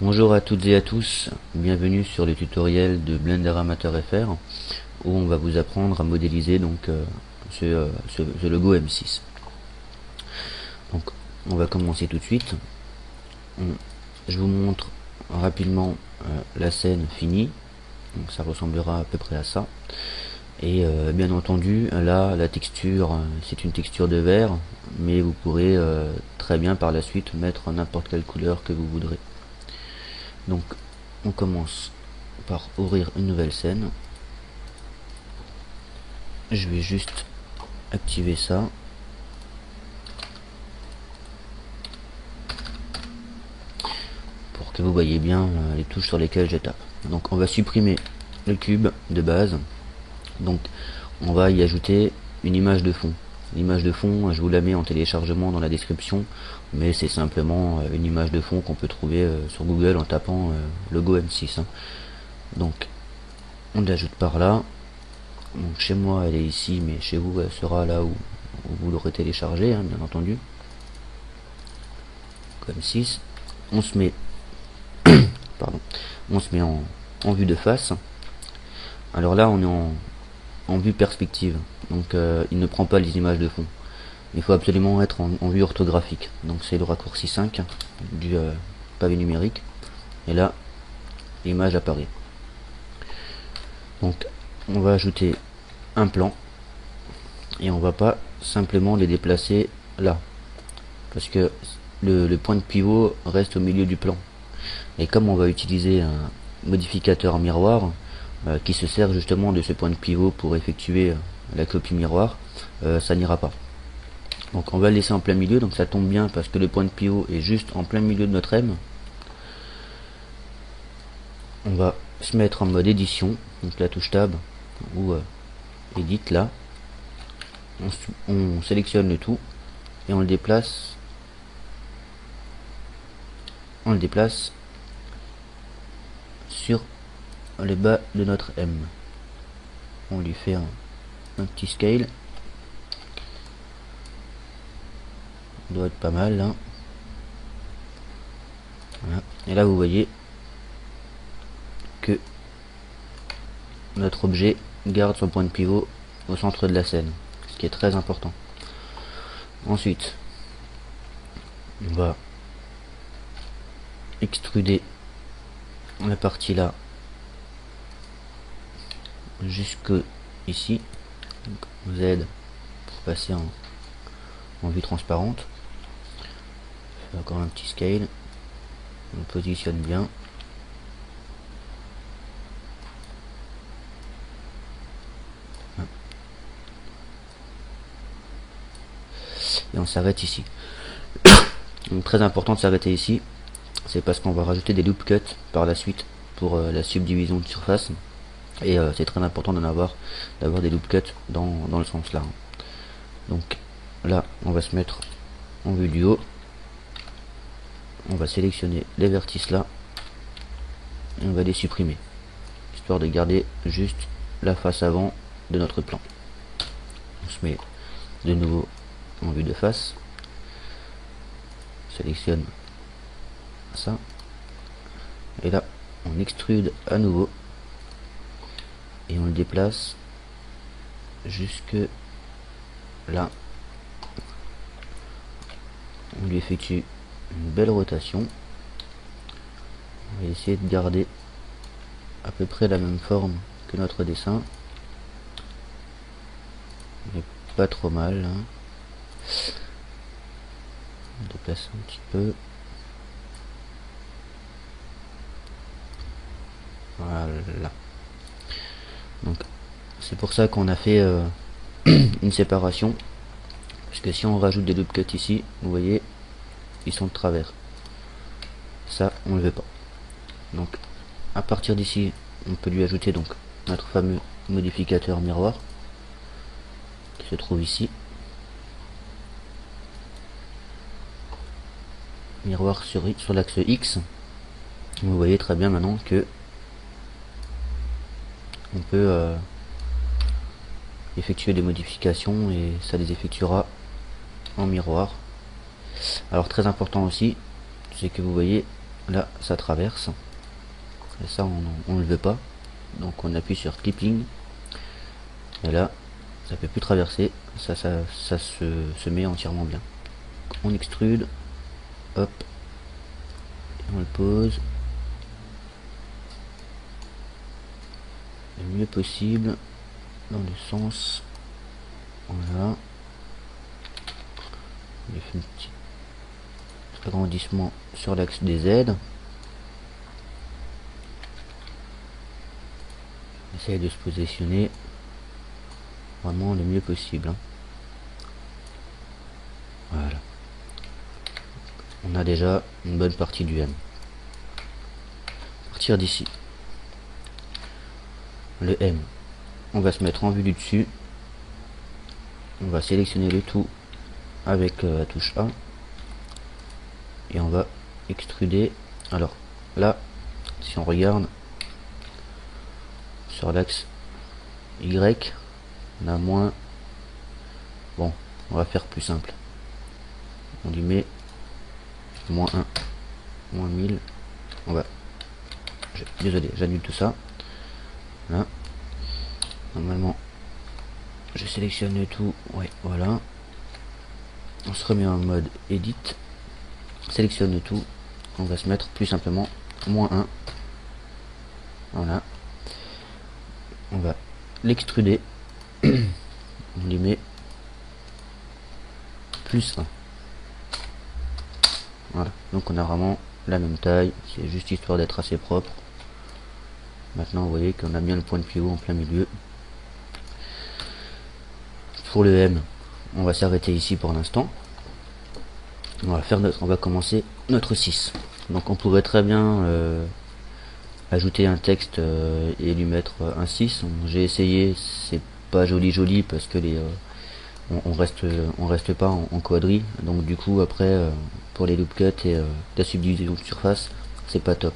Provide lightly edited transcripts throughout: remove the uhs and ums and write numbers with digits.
Bonjour à toutes et à tous, bienvenue sur le tutoriel de Blender Amateur FR où on va vous apprendre à modéliser ce logo M6. Donc on va commencer tout de suite. Je vous montre rapidement la scène finie, donc ça ressemblera à peu près à ça. Et bien entendu là la texture c'est une texture de verre, mais vous pourrez très bien par la suite mettre n'importe quelle couleur que vous voudrez. Donc on commence par ouvrir une nouvelle scène. Je vais juste activer ça. Pour que vous voyez bien les touches sur lesquelles je tape. Donc on va supprimer le cube de base. Donc on va y ajouter une image de fond. L'image de fond, je vous la mets en téléchargement dans la description, mais c'est simplement une image de fond qu'on peut trouver sur Google en tapant logo M6. Donc on l'ajoute par là. Donc chez moi elle est ici, mais chez vous elle sera là où vous l'aurez téléchargé, bien entendu. Comme 6. On se met pardon, on se met en vue de face. Alors là on est en vue perspective, donc il ne prend pas les images de fond. Il faut absolument être en vue orthographique, donc c'est le raccourci 5 du pavé numérique, et là l'image apparaît. Donc on va ajouter un plan, et on va pas simplement les déplacer là, parce que le point de pivot reste au milieu du plan. Et comme on va utiliser un modificateur miroir qui se sert justement de ce point de pivot pour effectuer la copie miroir, ça n'ira pas. Donc on va le laisser en plein milieu, donc ça tombe bien parce que le point de pivot est juste en plein milieu de notre M. On va se mettre en mode édition, donc la touche tab ou edit là. On sélectionne le tout et on le déplace. Sur le bas de notre M. On lui fait un petit scale. On doit être pas mal là. Voilà. Et là vous voyez que notre objet garde son point de pivot au centre de la scène, ce qui est très important. Ensuite on va extruder la partie là jusque ici. Donc, Z pour passer en vue transparente. Je fais encore un petit scale. On positionne bien. Et on s'arrête ici. Donc très important de s'arrêter ici, c'est parce qu'on va rajouter des loop cuts par la suite pour la subdivision de surface, et c'est très important d'avoir des loop cuts dans le sens là. Donc là on va se mettre en vue du haut, on va sélectionner les vertices là et on va les supprimer, histoire de garder juste la face avant de notre plan. On se met de nouveau en vue de face, sélectionne ça, et là on extrude à nouveau et on le déplace jusque là. On lui effectue une belle rotation. On va essayer de garder à peu près la même forme que notre dessin, mais pas trop mal. On déplace un petit peu. Voilà. Donc c'est pour ça qu'on a fait une séparation, parce que si on rajoute des loop cuts ici, vous voyez, ils sont de travers. Ça on ne veut pas. Donc à partir d'ici on peut lui ajouter donc notre fameux modificateur miroir qui se trouve ici. Miroir sur l'axe X. Vous voyez très bien maintenant que on peut effectuer des modifications et ça les effectuera en miroir. Alors très important aussi, c'est que vous voyez là ça traverse, et ça on ne le veut pas, donc on appuie sur clipping, et là ça peut plus traverser, ça se met entièrement bien. On extrude, hop, et on le pose le mieux possible dans le sens, voilà. Il fait un petit agrandissement sur l'axe des Z. Essaye de se positionner vraiment le mieux possible, hein. Voilà. On a déjà une bonne partie du M. À partir d'ici, le M, on va se mettre en vue du dessus. On va sélectionner le tout avec la touche A. Et on va extruder. Alors là, si on regarde sur l'axe Y, on a moins. Bon, on va faire plus simple. On lui met moins 1, moins 1000. On va. Désolé, j'annule tout ça. Là. Normalement, je sélectionne le tout. Ouais, voilà. On se remet en mode edit. Sélectionne le tout. On va se mettre plus simplement moins 1. Voilà. On va l'extruder. On lui met plus 1. Voilà. Donc on a vraiment la même taille. C'est juste histoire d'être assez propre. Maintenant vous voyez qu'on a bien le point de pivot en plein milieu. Pour le M, on va s'arrêter ici pour l'instant. On va commencer notre 6. Donc on pourrait très bien ajouter un texte et lui mettre un 6. J'ai essayé, c'est pas joli parce que on reste pas en quadri, donc du coup après pour les loop cuts et la subdivision de surface, c'est pas top.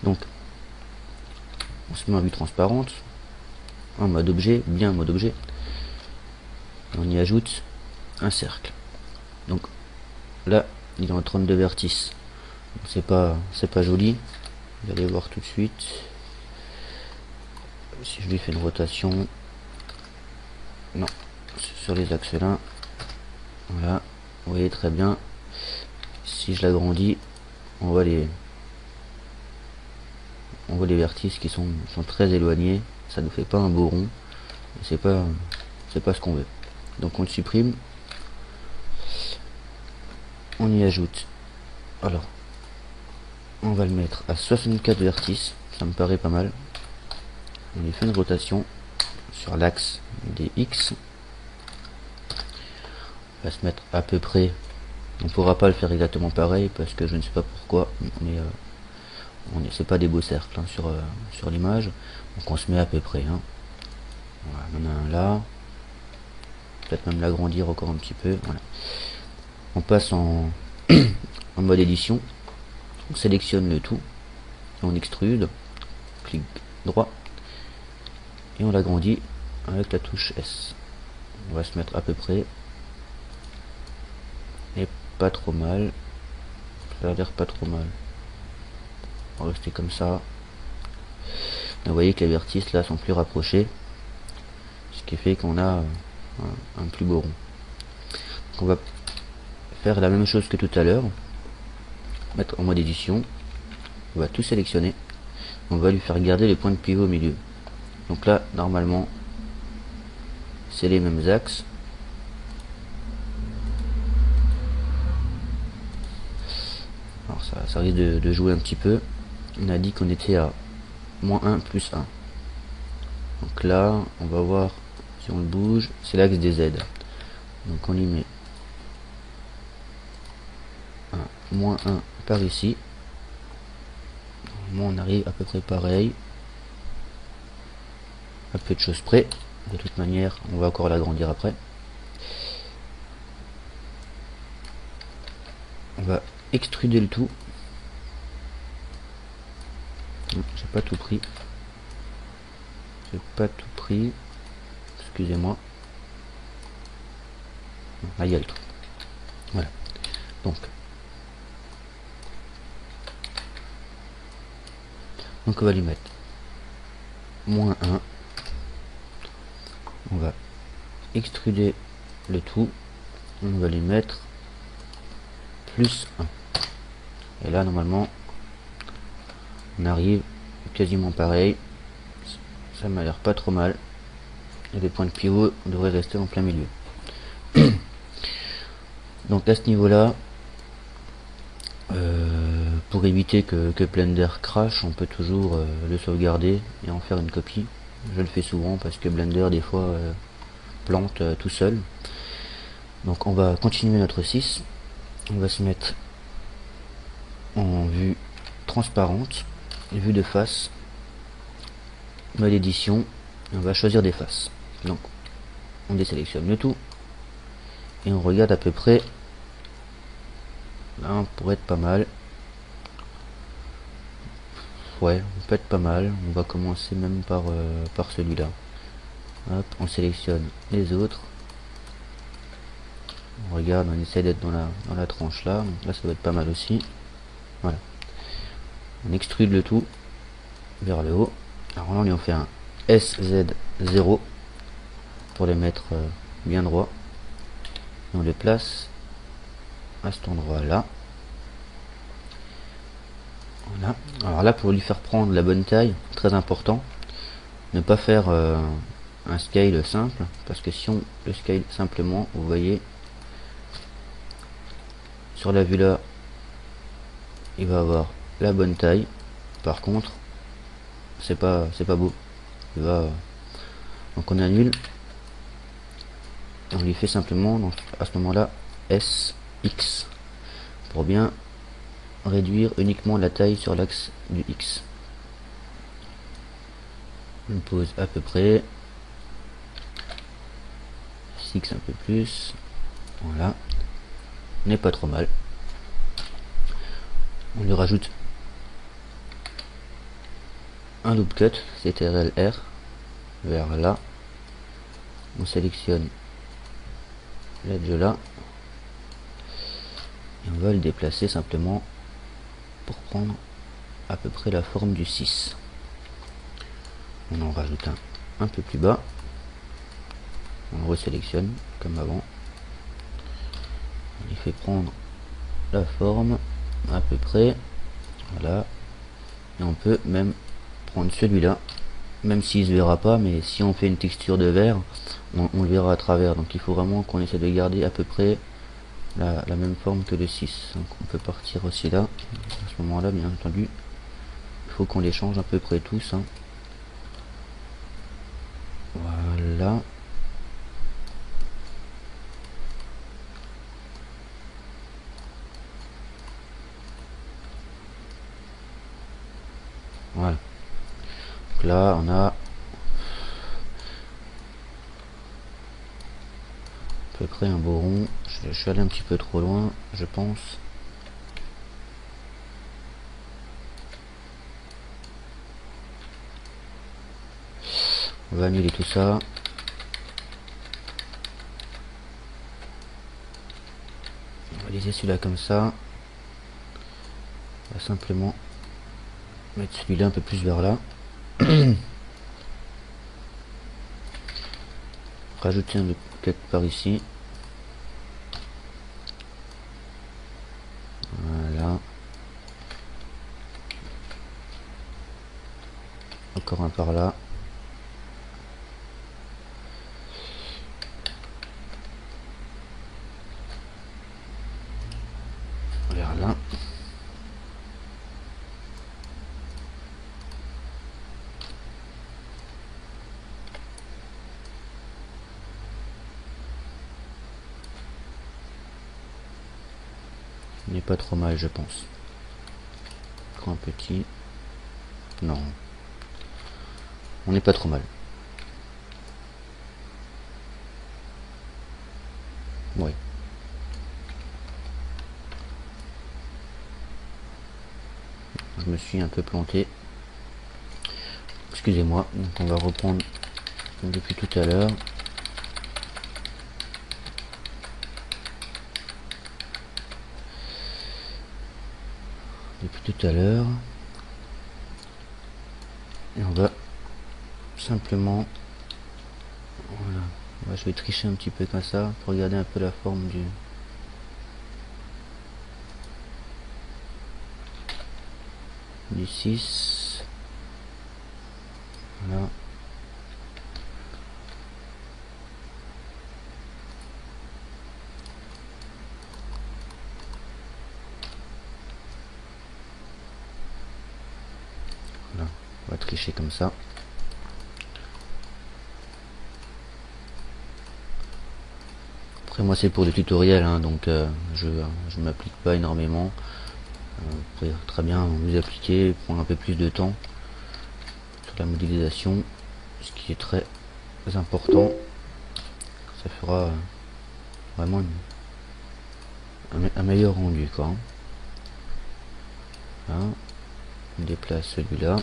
Donc on se met en vue transparente, en mode objet, bien en mode objet, et on y ajoute un cercle. Donc là il est en 32 vertices, c'est pas joli. Vous allez voir tout de suite. Si je lui fais une rotation, non, sur les axes là, voilà, vous voyez très bien. Si je l'agrandis, on voit les vertices qui sont très éloignés. Ça nous fait pas un beau rond, c'est pas ce qu'on veut. Donc on le supprime, on y ajoute. Alors on va le mettre à 64 vertices, ça me paraît pas mal. On lui fait une rotation sur l'axe des X. On va se mettre à peu près. On pourra pas le faire exactement pareil parce que je ne sais pas pourquoi, mais c'est pas des beaux cercles, hein, sur l'image. Donc on se met à peu près, hein. Voilà, on en a un là. Peut-être même l'agrandir encore un petit peu. Voilà. On passe en mode édition. On sélectionne le tout. On extrude. Clic droit. Et on l'agrandit avec la touche S. On va se mettre à peu près. Et pas trop mal. Ça a l'air pas trop mal. On va rester comme ça. Et vous voyez que les vertices là sont plus rapprochés. Ce qui fait qu'on a un plus beau rond. Donc on va faire la même chose que tout à l'heure. Mettre en mode édition. On va tout sélectionner. On va lui faire garder les points de pivot au milieu. Donc là, normalement, c'est les mêmes axes. Alors ça risque de jouer un petit peu. On a dit qu'on était à moins 1 plus 1. Donc là, on va voir si on le bouge. C'est l'axe des Z. Donc on y met un moins 1 par ici. Normalement, on arrive à peu près pareil. À peu de choses près. De toute manière, on va encore l'agrandir après. On va extruder le tout. J'ai pas tout pris. Excusez-moi. Là, il y a le trou. Voilà. Donc, Donc on va lui mettre -1. On va extruder le tout. On va lui mettre +1. Et là normalement on arrive quasiment pareil. Ça m'a l'air pas trop mal. Et les points de pivot devraient rester en plein milieu. Donc à ce niveau là, pour éviter que Blender crache, on peut toujours le sauvegarder et en faire une copie. Je le fais souvent parce que Blender des fois plante tout seul. Donc on va continuer notre 6. On va se mettre en vue transparente, vue de face, mode édition. On va choisir des faces. Donc on désélectionne le tout et on regarde à peu près. Là on pourrait être pas mal. Ouais, on peut être pas mal. On va commencer même par celui-là. Hop, on sélectionne les autres. On regarde, on essaie d'être dans la tranche là. Donc là ça va être pas mal aussi. Voilà. On extrude le tout vers le haut. Alors là on lui en fait un SZ0 pour les mettre bien droit. Et on les place à cet endroit là. Voilà. Alors là pour lui faire prendre la bonne taille, très important, ne pas faire un scale simple, parce que si on le scale simplement, vous voyez sur la vue là il va avoir la bonne taille, par contre c'est pas beau, il va, donc on annule et on lui fait simplement donc, à ce moment là SX pour bien réduire uniquement la taille sur l'axe du X. On pose à peu près, fixe un peu plus, voilà, n'est pas trop mal. On lui rajoute un loop cut, CTRL R vers là, on sélectionne l'edge là et on va le déplacer simplement pour prendre à peu près la forme du 6. On en rajoute un peu plus bas, on le resélectionne comme avant, on lui fait prendre la forme à peu près, voilà, et on peut même prendre celui-là, même s'il se verra pas, mais si on fait une texture de verre, on le verra à travers, donc il faut vraiment qu'on essaie de garder à peu près la même forme que le 6. Donc on peut partir aussi là, à ce moment là bien entendu, il faut qu'on les change à peu près tous, hein. Voilà. Voilà. Donc là on a à peu près un beau rond. Je suis allé un petit peu trop loin, je pense. On va annuler tout ça. On va laisser celui-là comme ça. On va simplement mettre celui-là un peu plus vers là. Rajouter un cut par ici. Voilà. Encore un par là. Vers là. Il n'est pas trop mal, je pense. Encore un petit. Non. On n'est pas trop mal. Oui. Je me suis un peu planté. Excusez-moi. Donc on va reprendre depuis tout à l'heure. Depuis tout à l'heure. Et on va simplement, voilà, je vais tricher un petit peu comme ça pour regarder un peu la forme du 6. Voilà. Voilà, on va tricher comme ça. Après moi c'est pour le tutoriel, hein, donc je m'applique pas énormément. Vous pouvez très bien vous appliquer, prendre un peu plus de temps sur la modélisation, ce qui est très important. Ça fera vraiment un meilleur rendu, quoi. Là, on déplace celui-là.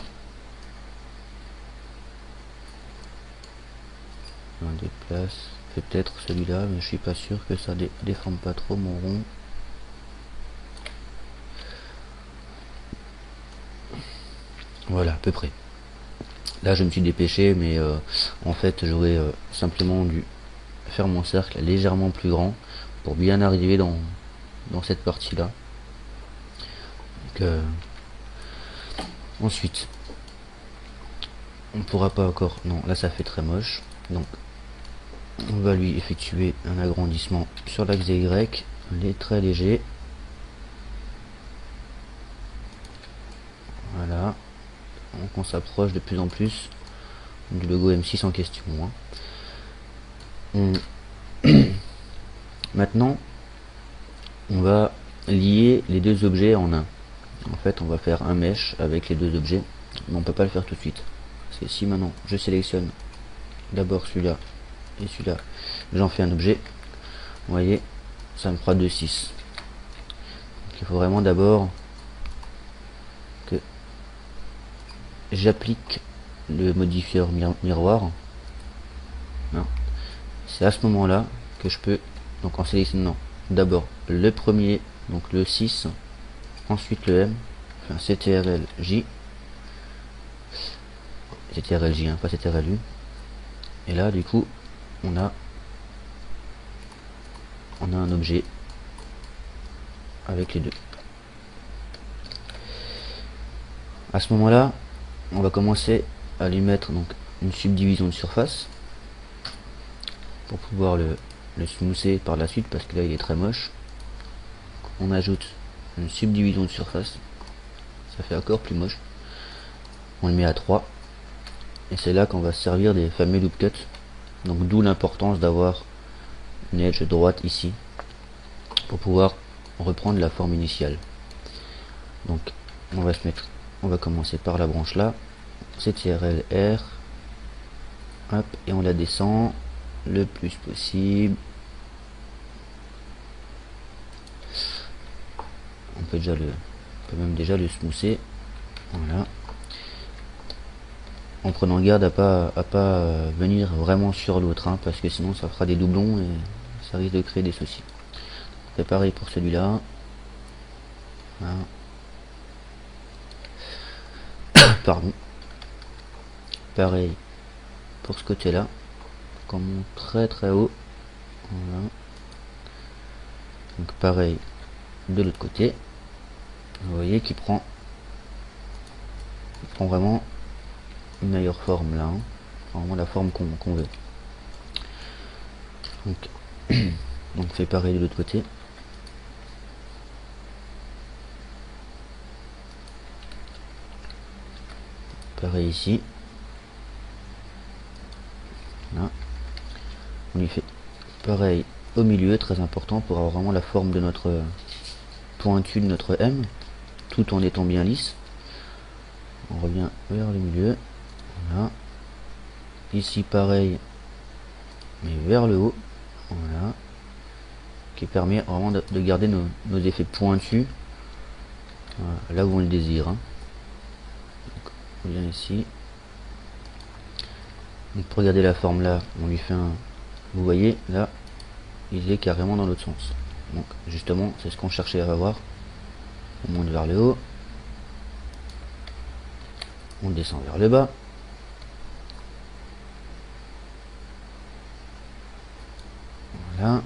On déplace peut-être celui-là, mais je suis pas sûr que ça déforme pas trop mon rond. Voilà, à peu près. Là, je me suis dépêché, mais en fait, j'aurais simplement dû faire mon cercle légèrement plus grand pour bien arriver dans cette partie-là. Ensuite, on pourra pas encore. Non, là, ça fait très moche. Donc, on va lui effectuer un agrandissement sur l'axe des Y, les très léger. Voilà. Donc on s'approche de plus en plus du logo M6 en question. Maintenant, on va lier les deux objets en un. En fait, on va faire un mesh avec les deux objets, mais on peut pas le faire tout de suite. Parce que si maintenant je sélectionne d'abord celui-là et celui-là, j'en fais un objet, vous voyez, ça me fera 2,6. Il faut vraiment d'abord que j'applique le modifieur miroir. C'est à ce moment là que je peux, donc en sélectionnant d'abord le premier, donc le 6, ensuite le M, enfin CTRL-J, CTRL-J, hein, pas CTRL-U, et là du coup on a un objet avec les deux. À ce moment là on va commencer à lui mettre donc une subdivision de surface pour pouvoir le smoother par la suite, parce que là il est très moche. On ajoute une subdivision de surface, ça fait encore plus moche. On le met à 3, et c'est là qu'on va se servir des fameux loop cuts. Donc d'où l'importance d'avoir une edge droite ici pour pouvoir reprendre la forme initiale. Donc on va commencer par la branche là, CTRL R, hop, et on la descend le plus possible. On peut même déjà le smoother, voilà, en prenant garde à pas venir vraiment sur l'autre, hein, parce que sinon ça fera des doublons et ça risque de créer des soucis. C'est pareil pour celui-là. Voilà. Pardon. Pareil pour ce côté-là. On monte très très haut. Voilà. Donc pareil de l'autre côté. Vous voyez qu'il prend vraiment une meilleure forme là, hein. Vraiment la forme qu'on veut. Donc on fait pareil de l'autre côté. Pareil ici. Là. On lui fait pareil au milieu, très important pour avoir vraiment la forme de notre pointu de notre M, tout en étant bien lisse. On revient vers le milieu. Voilà. Ici pareil, mais vers le haut. Voilà. Qui permet vraiment de garder nos effets pointus, voilà, là où on le désire, hein. Donc, on vient ici. Donc pour regarder la forme là, on lui fait un... Vous voyez, là, il est carrément dans l'autre sens. Donc justement, c'est ce qu'on cherchait à avoir. On monte vers le haut. On descend vers le bas. Voilà.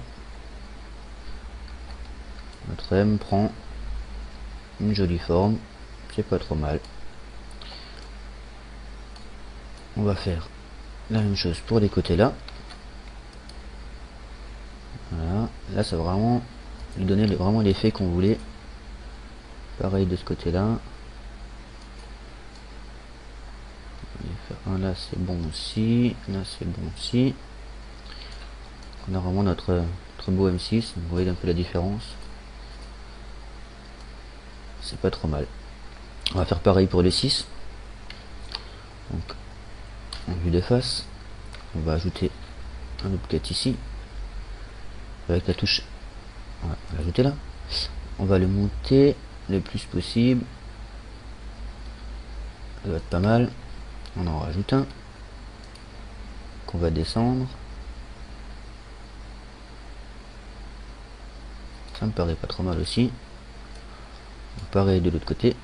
Notre M prend une jolie forme, c'est pas trop mal. On va faire la même chose pour les côtés là. Voilà, là ça va vraiment lui donner vraiment l'effet qu'on voulait. Pareil de ce côté là. Là c'est bon aussi, là c'est bon aussi. On a vraiment notre beau M6, vous voyez un peu la différence. C'est pas trop mal. On va faire pareil pour les 6. Donc en vue de face, on va ajouter un duplicate ici avec la touche. On va l'ajouter là. On va le monter le plus possible. Ça va être pas mal. On en rajoute un qu'on va descendre. Ça me paraît pas trop mal aussi. Pareil de l'autre côté.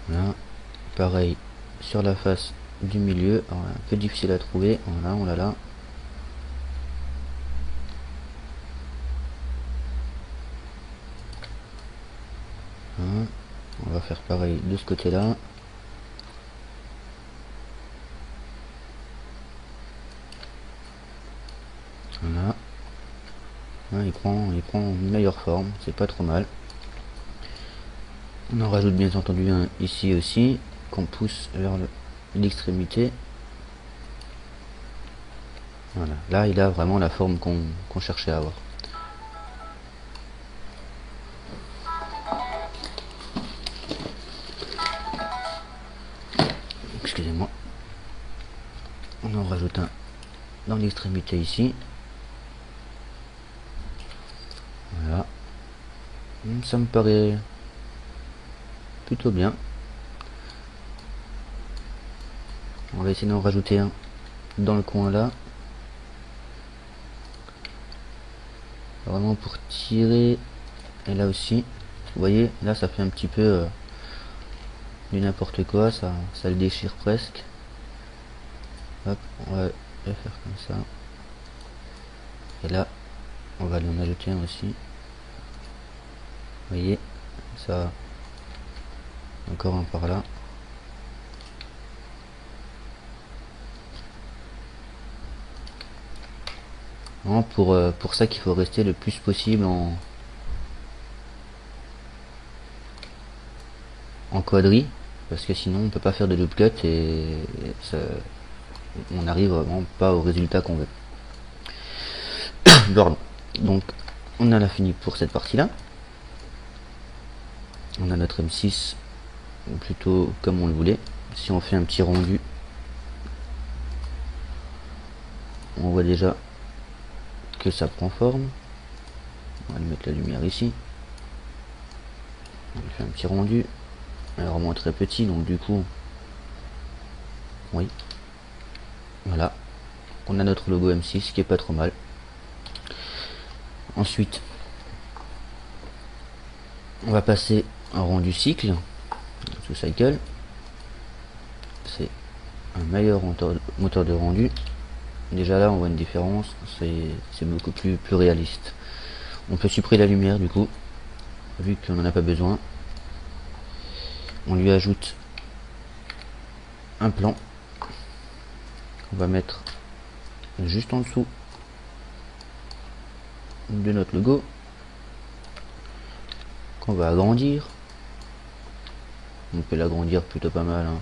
Voilà. Pareil sur la face du milieu. Alors, un peu difficile à trouver. Voilà, on l'a là. Voilà. On va faire pareil de ce côté là. Voilà. Hein, il prend une meilleure forme, c'est pas trop mal. On en rajoute bien entendu un ici aussi, qu'on pousse vers l'extrémité. Voilà, là il a vraiment la forme qu'on cherchait à avoir. Excusez-moi. On en rajoute un dans l'extrémité ici. Voilà. Ça me paraît plutôt bien. On va essayer d'en rajouter un dans le coin là. Vraiment pour tirer. Et là aussi. Vous voyez, là ça fait un petit peu du n'importe quoi. Ça le déchire presque. Hop, on va le faire comme ça. Et là, on va lui en ajouter un aussi. Vous voyez, ça, encore un par là. Vraiment pour ça qu'il faut rester le plus possible en quadri, parce que sinon on peut pas faire de loop cut et ça, on n'arrive vraiment pas au résultat qu'on veut. Pardon. Donc on a fini pour cette partie là. On a notre M6 plutôt comme on le voulait. Si on fait un petit rendu, on voit déjà que ça prend forme. On va lui mettre la lumière ici. On fait un petit rendu. Elle est vraiment très petit, donc du coup, oui. Voilà. On a notre logo M6 qui est pas trop mal. Ensuite, on va passer un rendu cycle sous cycle. C'est un meilleur moteur de rendu. Déjà là on voit une différence, c'est beaucoup plus réaliste. On peut supprimer la lumière du coup, vu qu'on n'en a pas besoin. On lui ajoute un plan. On va mettre juste en dessous de notre logo, qu'on va agrandir. On peut l'agrandir plutôt pas mal, hein.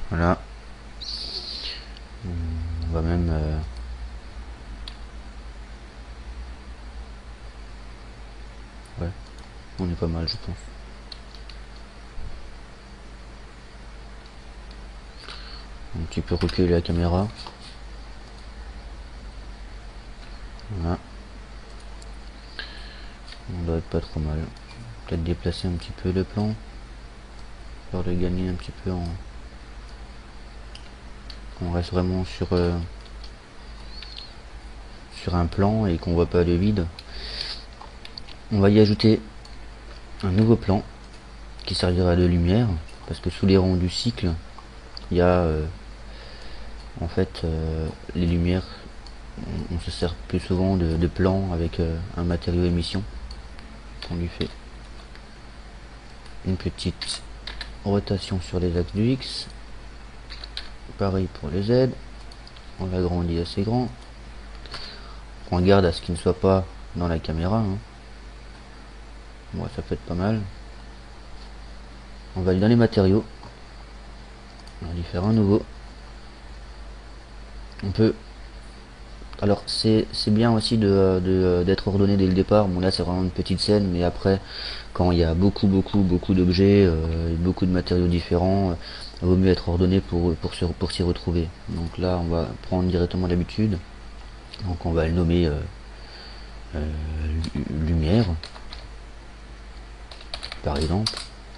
Voilà. On va même ouais, on est pas mal je pense. Un petit peu reculer la caméra. Voilà. On doit être pas trop mal. Peut-être déplacer un petit peu le plan. Pour le gagner un petit peu en... On reste vraiment sur un plan et qu'on voit pas le vide. On va y ajouter un nouveau plan qui servira de lumière, parce que sous les rangs du cycle, il y a en fait les lumières. On se sert plus souvent de plans avec un matériau émission. On lui fait une petite rotation sur les axes du X. Pareil pour le Z. On l'agrandit assez grand. On garde à ce qu'il ne soit pas dans la caméra. Hein. Bon, ça peut être pas mal. On va aller dans les matériaux. On va lui faire un nouveau. On peut. Alors c'est bien aussi d'être ordonné dès le départ. Bon là c'est vraiment une petite scène, mais après quand il y a beaucoup d'objets, beaucoup de matériaux différents, il vaut mieux être ordonné pour s'y retrouver. Donc là on va prendre directement l'habitude. Donc on va le nommer lumière par exemple.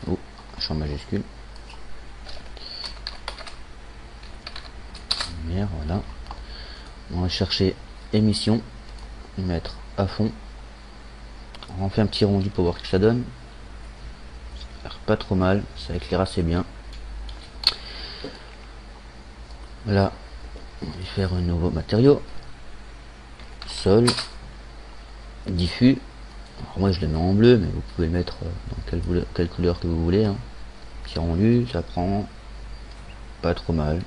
Oh, champ majuscule. Lumière, voilà. On va chercher émission, mettre à fond. On fait un petit rendu pour voir ce que ça donne. Ça a l'air pas trop mal, ça éclaire assez bien. Là, on va faire un nouveau matériau. Sol, diffus. Alors moi je le mets en bleu, mais vous pouvez le mettre dans quelle couleur que vous voulez. Hein. Petit rendu, ça prend pas trop mal.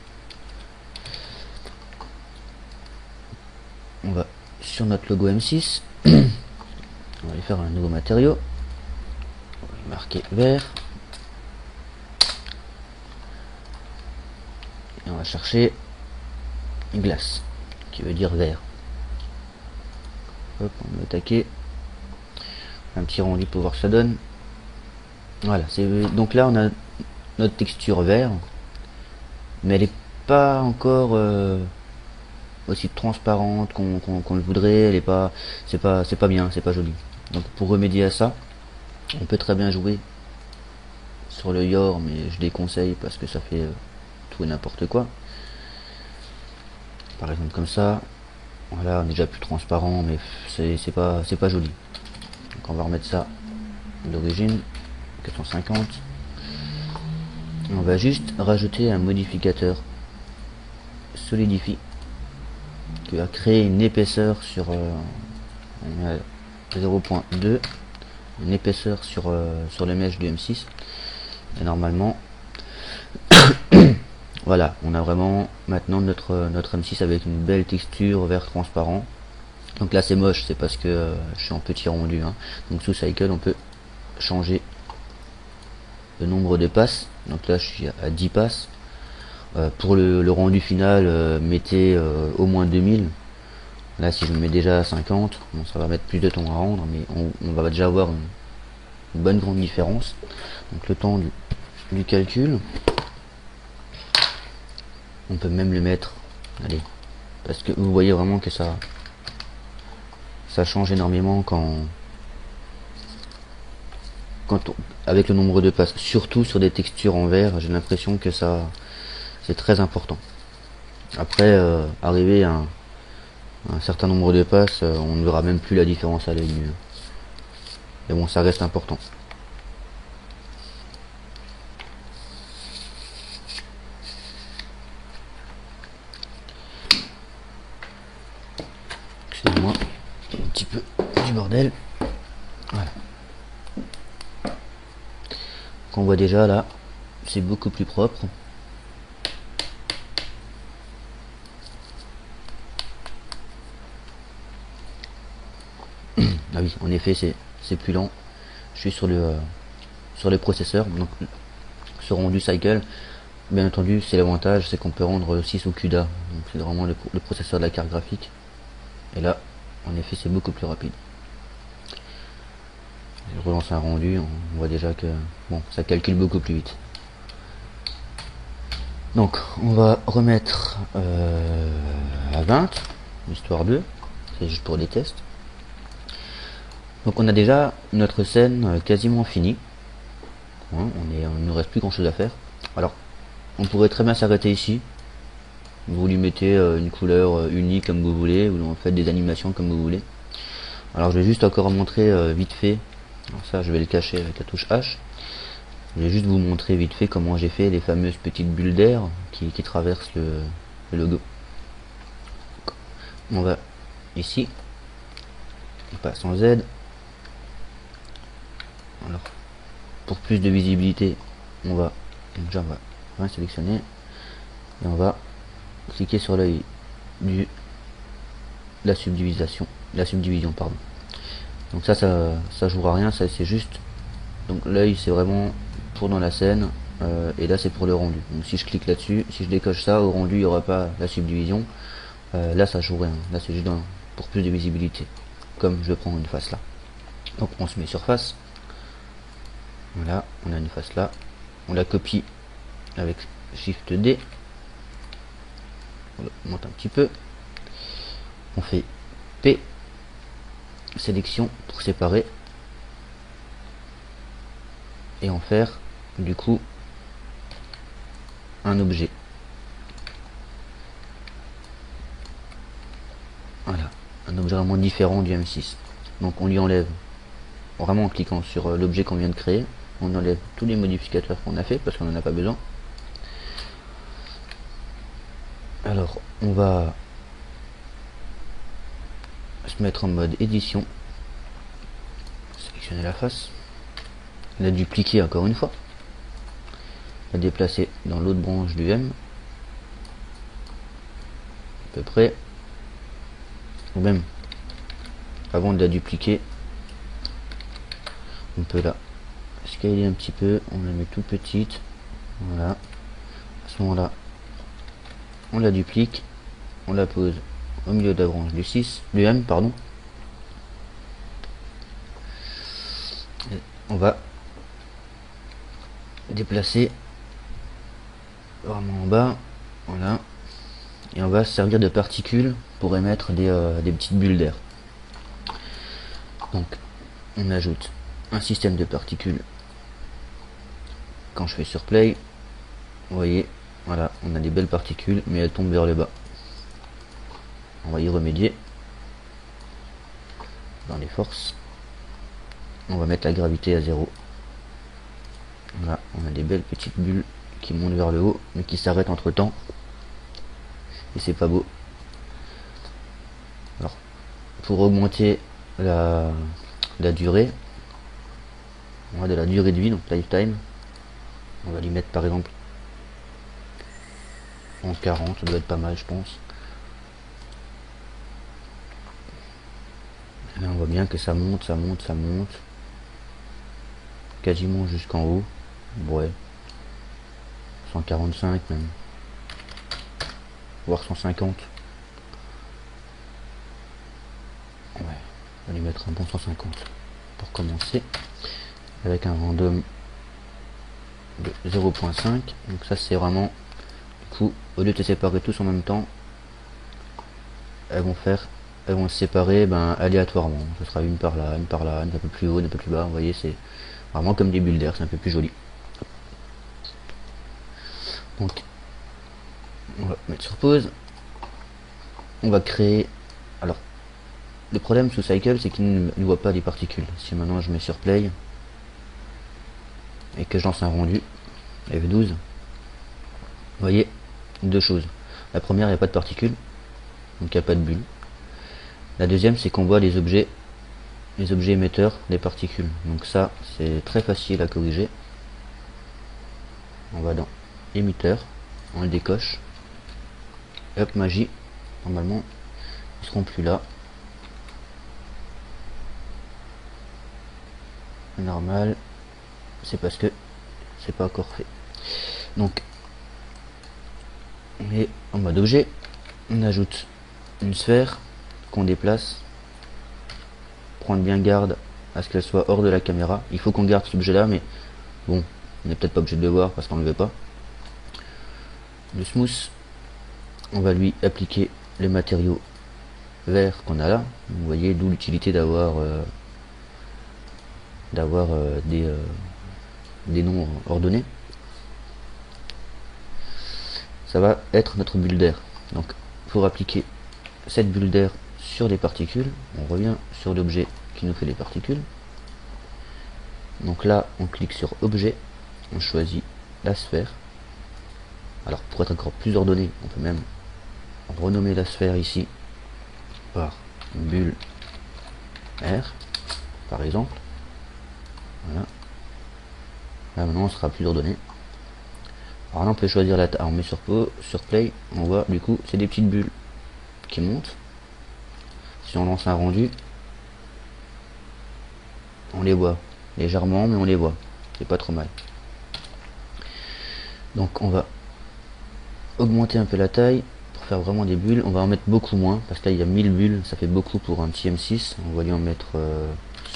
On va sur notre logo M6, on va aller faire un nouveau matériau, on va marquer vert, et on va chercher glace, qui veut dire vert. Hop, on va attaquer, un petit rendu pour voir ce que ça donne. Voilà, donc là on a notre texture vert, mais elle est pas encore aussi transparente qu'on le voudrait. Elle est pas, c'est pas bien, c'est pas joli. Donc pour remédier à ça, on peut très bien jouer sur le Yor, mais je déconseille parce que ça fait tout et n'importe quoi. Par exemple comme ça, voilà, on est déjà plus transparent, mais c'est pas joli. Donc on va remettre ça d'origine 450. On va juste rajouter un modificateur solidify qui va créer une épaisseur sur 0.2, une épaisseur sur les mèches du M6, et normalement voilà, on a vraiment maintenant notre M6 avec une belle texture vert transparent. Donc là c'est moche, c'est parce que je suis en petit rendu, hein. Donc sous Cycle on peut changer le nombre de passes. Donc là je suis à 10 passes. Pour le rendu final, mettez au moins 2000. Là si je me mets déjà à 50, bon, ça va mettre plus de temps à rendre, mais on va déjà avoir une bonne grande différence. Donc le temps du calcul, on peut même le mettre, allez, parce que vous voyez vraiment que ça change énormément avec le nombre de passes, surtout sur des textures en verre. J'ai l'impression que ça c'est très important. Après arriver à un certain nombre de passes, on ne verra même plus la différence à l'œil nu. Mais bon, ça reste important. Excusez-moi, un petit peu du bordel. Voilà. Qu'on voit déjà là, c'est beaucoup plus propre. Ah oui, en effet, c'est plus lent. Je suis sur le processeur, donc ce rendu Cycle, bien entendu, c'est l'avantage, c'est qu'on peut rendre 6 au CUDA. Donc c'est vraiment le processeur de la carte graphique. Et là, en effet, c'est beaucoup plus rapide. Je relance un rendu, on voit déjà que bon, ça calcule beaucoup plus vite. Donc, on va remettre à 20, histoire de, c'est juste pour des tests. Donc on a déjà notre scène quasiment finie. Hein, il ne reste plus grand chose à faire. Alors, on pourrait très bien s'arrêter ici. Vous lui mettez une couleur unique comme vous voulez, ou en faites des animations comme vous voulez. Alors je vais juste encore montrer vite fait Alors ça, je vais le cacher avec la touche H. Je vais juste vous montrer vite fait comment j'ai fait les fameuses petites bulles d'air qui traversent le logo. On va ici, on passe en Z. Alors, pour plus de visibilité, on va sélectionner et on va cliquer sur l'œil du la subdivision pardon. Donc ça jouera rien, ça c'est juste, donc l'œil c'est vraiment pour dans la scène, et là c'est pour le rendu. Donc si je clique là-dessus, si je décoche ça, au rendu il n'y aura pas la subdivision, là ça joue rien, là c'est juste pour plus de visibilité, comme je prends une face là. Donc on se met sur face, voilà, on a une face là, on la copie avec Shift D, on monte un petit peu, on fait P, sélection pour séparer, et en faire du coup un objet. Voilà, un objet vraiment différent du M6. Donc on lui enlève, vraiment en cliquant sur l'objet qu'on vient de créer, on enlève tous les modificateurs qu'on a fait parce qu'on n'en a pas besoin. Alors on va se mettre en mode édition, sélectionner la face, la dupliquer encore une fois, la déplacer dans l'autre branche du M, à peu près, ou même avant de la dupliquer, on peut la scaler un petit peu, on la met toute petite, voilà, à ce moment là on la duplique, on la pose au milieu de la branche du M pardon, et on va déplacer vraiment en bas, voilà, et on va se servir de particules pour émettre des petites bulles d'air. Donc on ajoute un système de particules. Quand je fais sur play, vous voyez, voilà, on a des belles particules mais elles tombent vers le bas. On va y remédier dans les forces, on va mettre la gravité à 0. Voilà, on a des belles petites bulles qui montent vers le haut mais qui s'arrêtent entre temps et c'est pas beau. Alors pour augmenter la durée, on va de la durée de vie, donc lifetime, on va lui mettre par exemple en 40, ça doit être pas mal je pense. Et là on voit bien que ça monte quasiment jusqu'en haut, ouais, 145 même, voire 150. Ouais, on va lui mettre un bon 150 pour commencer, avec un random de 0.5. donc ça c'est vraiment, du coup au lieu de se séparer tous en même temps, elles vont se séparer aléatoirement. Ce sera une par là, une un peu plus haut, un peu plus bas. Vous voyez, c'est vraiment comme des bulles d'air, c'est un peu plus joli. Donc on va mettre sur pause, on va créer. Alors le problème sous Cycle, c'est qu'il ne voit pas les particules. Si maintenant je mets sur play et que je lance un rendu F12, vous voyez deux choses. La première, il n'y a pas de particules, donc il n'y a pas de bulle. La deuxième, c'est qu'on voit les objets émetteurs des particules. Donc ça, c'est très facile à corriger. On va dans émetteur, on le décoche. Hop, magie. Normalement, ils seront plus là. Normal, c'est parce que c'est pas encore fait. Donc, on est en mode objet. On ajoute une sphère qu'on déplace, prendre bien garde à ce qu'elle soit hors de la caméra. Il faut qu'on garde cet objet là, mais bon, on n'est peut-être pas obligé de le voir parce qu'on ne le veut pas. Le smooth, on va lui appliquer les matériaux verts qu'on a là. Vous voyez, d'où l'utilité d'avoir des noms ordonnés. Ça va être notre bulle d'air. Donc pour appliquer cette bulle d'air sur les particules, on revient sur l'objet qui nous fait les particules. Donc là, on clique sur objet, on choisit la sphère. Alors pour être encore plus ordonné, on peut même renommer la sphère ici par bulle R, par exemple. Voilà. Là maintenant on sera plus ordonné. Alors là on peut choisir la taille. On met sur play, on voit du coup c'est des petites bulles qui montent. Si on lance un rendu, on les voit légèrement, mais on les voit. C'est pas trop mal. Donc on va augmenter un peu la taille pour faire vraiment des bulles. On va en mettre beaucoup moins parce que là il y a 1000 bulles, ça fait beaucoup pour un petit M6. On va lui en mettre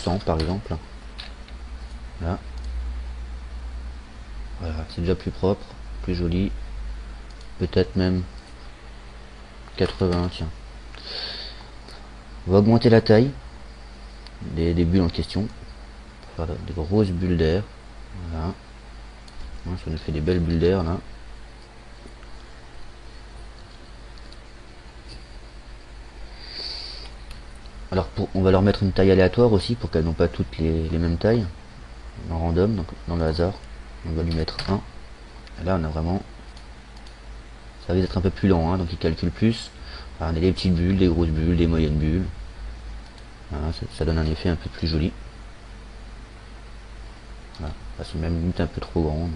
100 par exemple. Là. Voilà, c'est déjà plus propre, plus joli. Peut-être même 80, tiens. On va augmenter la taille des bulles en question. Pour faire des grosses bulles d'air. Voilà. Ça nous fait des belles bulles d'air là. Alors on va leur mettre une taille aléatoire aussi pour qu'elles n'ont pas toutes les mêmes tailles. En random, donc dans le hasard. On va lui mettre 1. Et là on a vraiment... Ça risque d'être un peu plus lent, hein, donc il calcule plus. Alors, on a des petites bulles, des grosses bulles, des moyennes bulles. Voilà, ça donne un effet un peu plus joli. Voilà, c'est même limite un peu trop grande.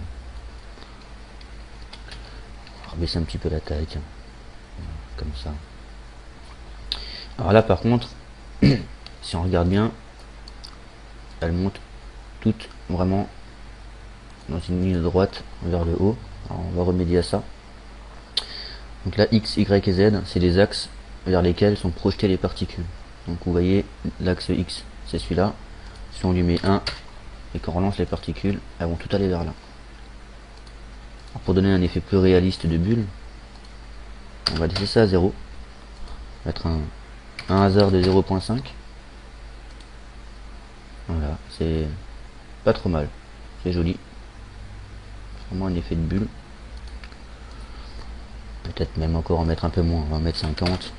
On va baisser un petit peu la taille, tiens. Voilà, comme ça. Alors là par contre, si on regarde bien, elles montent toutes vraiment dans une ligne droite vers le haut. Alors on va remédier à ça. Donc là X, Y et Z, c'est les axes vers lesquels sont projetées les particules. Donc vous voyez l'axe X, c'est celui-là. Si on lui met 1 et qu'on relance les particules, elles vont tout aller vers là. Alors pour donner un effet plus réaliste de bulle, on va laisser ça à 0. Mettre un hasard de 0.5. Voilà, c'est pas trop mal. C'est joli. Vraiment un effet de bulle. Peut-être même encore en mettre un peu moins. On va mettre 50.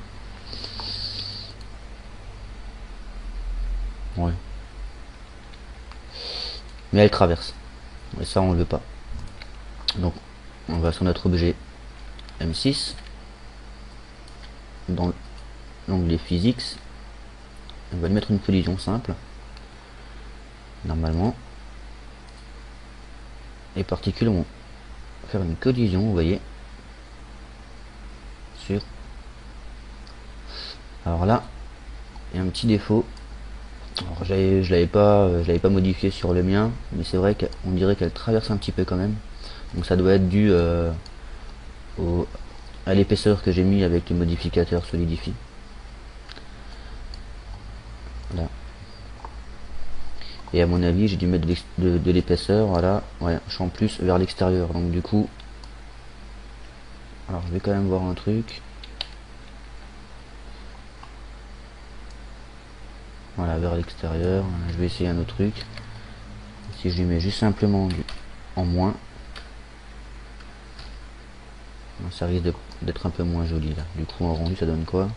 Ouais. Mais elle traverse. Et ça on le veut pas. Donc on va sur notre objet M6. Dans l'onglet physics. On va lui mettre une collision simple. Normalement. Les particules vont faire une collision, vous voyez. Sur. Alors là, il y a un petit défaut. Alors je l'avais pas modifié sur le mien, mais c'est vrai qu'on dirait qu'elle traverse un petit peu quand même. Donc ça doit être dû à l'épaisseur que j'ai mis avec le modificateur Solidify. Voilà. Et à mon avis, j'ai dû mettre de l'épaisseur, voilà, ouais, champ plus vers l'extérieur. Donc du coup, alors je vais quand même voir un truc. Voilà, vers l'extérieur. Je vais essayer un autre truc. Si je lui mets juste simplement en moins, ça risque d'être un peu moins joli là. Du coup, en rendu, ça donne quoi?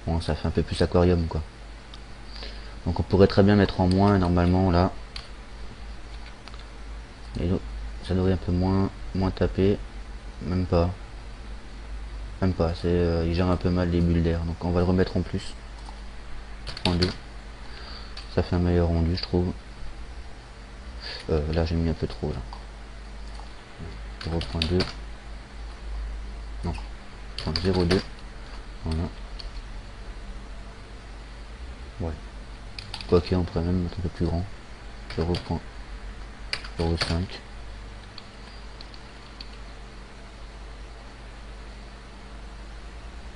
Bon, ça fait un peu plus aquarium quoi. Donc on pourrait très bien mettre en moins normalement là. Et ça devrait un peu moins taper. Même pas. Même pas. Il gère un peu mal les bulles d'air. Donc on va le remettre en plus. 0.2. Ça fait un meilleur rendu je trouve. Là j'ai mis un peu trop là. 0.2. Non. 0.02. Voilà. Ouais. Quoique on pourrait même mettre un peu plus grand. 0.05.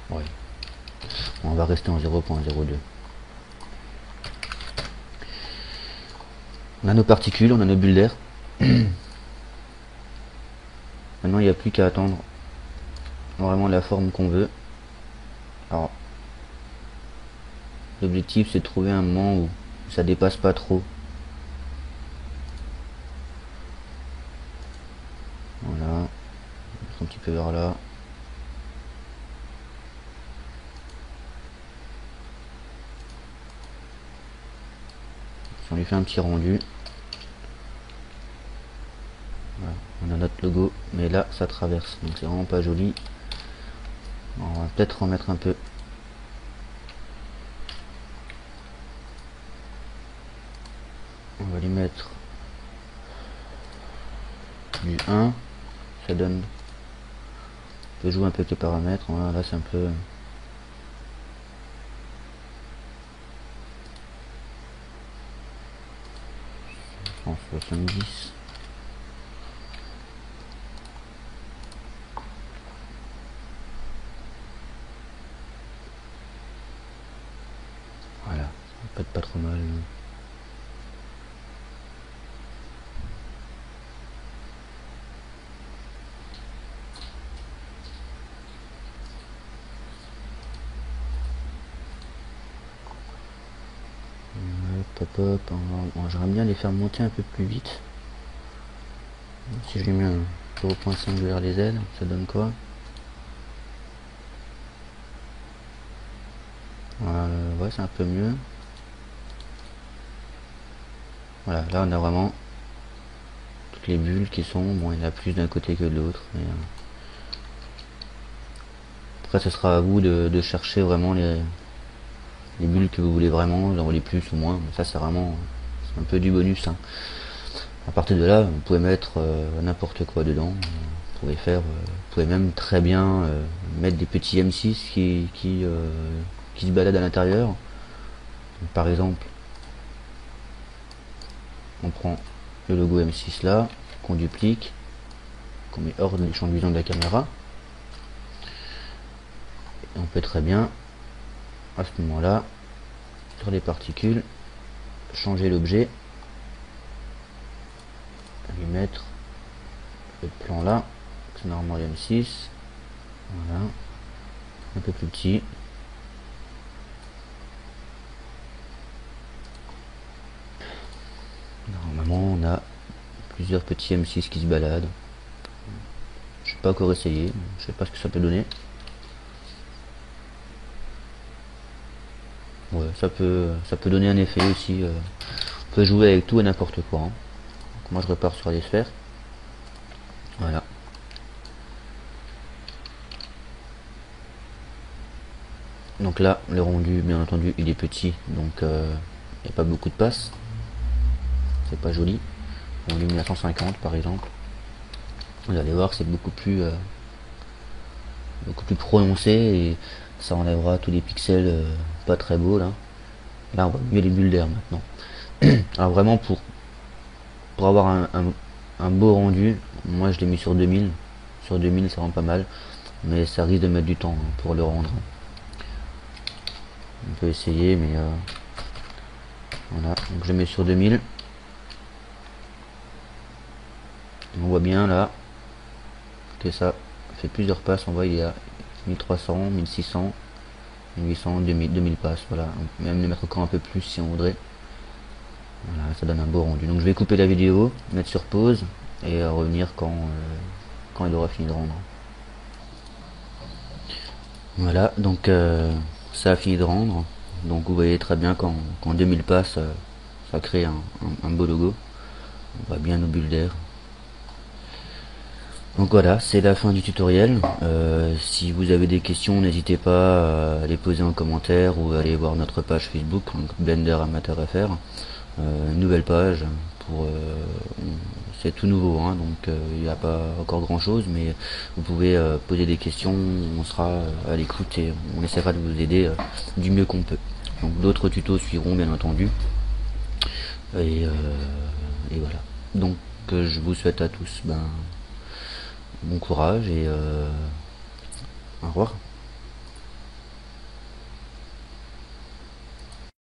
Ouais. Bon, on va rester en 0.02. On a nos particules, on a nos bulles d'air. Maintenant il n'y a plus qu'à attendre vraiment la forme qu'on veut. Alors l'objectif c'est de trouver un moment où ça dépasse pas trop. Voilà. Un petit peu vers là. lui fait un petit rendu. Voilà, on a notre logo, mais là ça traverse, donc c'est vraiment pas joli. On va peut-être en mettre un peu. On va lui mettre du 1, ça donne. On peut jouer un peu avec les paramètres, voilà, là c'est un peu. 170. Voilà, ça peut être pas trop mal. Hop, hop, j'aimerais bien les faire monter un peu plus vite. Si je lui mets un 0.5 vers les ailes, ça donne quoi? Ouais, c'est un peu mieux. Voilà, là on a vraiment toutes les bulles qui sont, bon il y en a plus d'un côté que de l'autre. Après ce sera à vous de chercher vraiment les bulles que vous voulez vraiment, vous en voulez plus ou moins. Ça c'est vraiment un peu du bonus, hein. À partir de là, vous pouvez mettre n'importe quoi dedans. Vous pouvez même très bien mettre des petits M6 qui se baladent à l'intérieur. Par exemple, on prend le logo M6 là, qu'on duplique, qu'on met hors du champ de vision de la caméra. Et on peut très bien, à ce moment-là, sur les particules, changer l'objet, lui mettre le plan là, c'est normalement M6, voilà, un peu plus petit. Normalement on a plusieurs petits M6 qui se baladent. Je n'ai pas encore essayé, je sais pas ce que ça peut donner. Ouais, ça peut donner un effet aussi. On peut jouer avec tout et n'importe quoi, hein. Donc moi je repars sur les sphères. Voilà. Donc là, le rendu, bien entendu, il est petit, donc il n'y a pas beaucoup de passes. C'est pas joli. On lui met à 150 par exemple. Vous allez voir, c'est beaucoup plus prononcé et ça enlèvera tous les pixels pas très beaux là. Là, on voit mieux les bulles d'air maintenant. Alors vraiment pour avoir un beau rendu, moi je l'ai mis sur 2000. Sur 2000 ça rend pas mal, mais ça risque de mettre du temps pour le rendre. On peut essayer, mais voilà. Donc je mets sur 2000. On voit bien là que ça fait plusieurs passes. On voit il y a 1300, 1600, 1800, 2000 passes. Voilà, on peut même les mettre encore un peu plus si on voudrait. Voilà, ça donne un beau rendu. Donc je vais couper la vidéo, mettre sur pause et revenir quand il aura fini de rendre. Voilà, donc ça a fini de rendre. Donc vous voyez très bien quand 2000 passes, ça crée un beau logo. On voit bien nos bulles d'air. Donc voilà, c'est la fin du tutoriel. Si vous avez des questions, n'hésitez pas à les poser en commentaire ou à aller voir notre page Facebook, donc Blender Amateur FR. Une nouvelle page pour c'est tout nouveau, hein, donc il n'y a pas encore grand chose, mais vous pouvez poser des questions, on sera à l'écoute et on essaiera de vous aider du mieux qu'on peut. Donc d'autres tutos suivront bien entendu et voilà. Donc je vous souhaite à tous bon courage et au revoir.